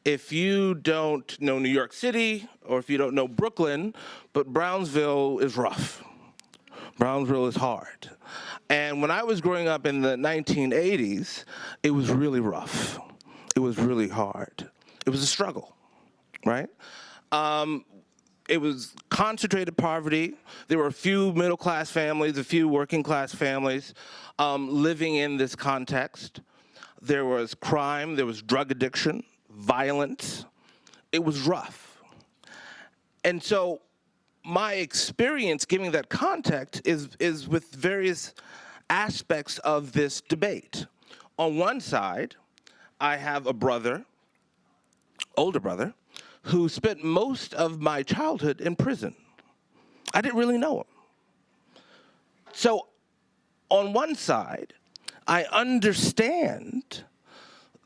If you don't know New York City, or if you don't know Brooklyn, but Brownsville is rough. Brownsville is hard. And when I was growing up in the 1980s, it was really rough. It was really hard. It was a struggle, right? It was concentrated poverty. There were a few middle-class families, a few working-class families living in this context. There was crime, there was drug addiction, violence. It was rough. And so my experience giving that context is with various aspects of this debate. On one side, I have a brother, older brother, who spent most of my childhood in prison. I didn't really know him. So on one side, I understand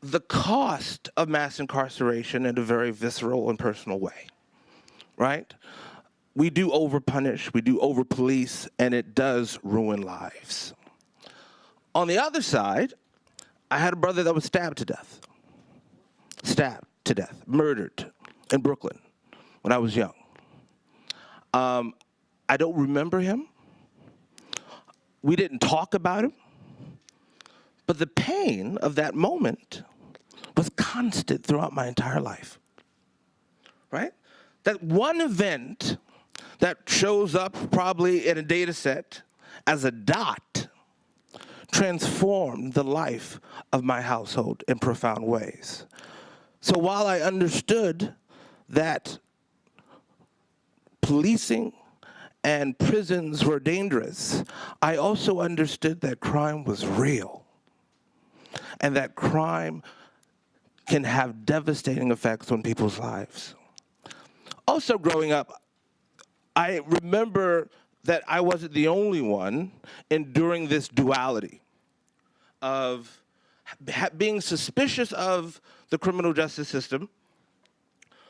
the cost of mass incarceration in a very visceral and personal way, right? We do over-punish, we do over-police, and it does ruin lives. On the other side, I had a brother that was stabbed to death, murdered in Brooklyn when I was young. I don't remember him. We didn't talk about him. But the pain of that moment was constant throughout my entire life, right? That one event that shows up probably in a data set as a dot transformed the life of my household in profound ways. So while I understood that policing and prisons were dangerous, I also understood that crime was real and that crime can have devastating effects on people's lives. Also growing up, I remember that I wasn't the only one enduring this duality of being suspicious of the criminal justice system,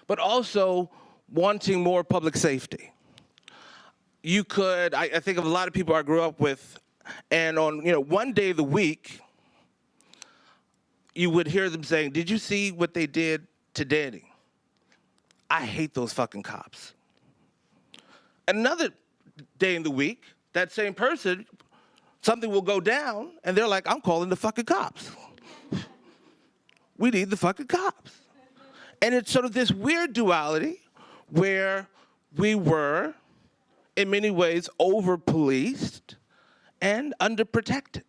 but also wanting more public safety. You could, I think of a lot of people I grew up with, and on one day of the week, you would hear them saying, "Did you see what they did to Danny? I hate those fucking cops." Another day in the week, that same person, something will go down, and they're like, "I'm calling the fucking cops. We need the fucking cops." And it's sort of this weird duality where we were, in many ways, over-policed and underprotected.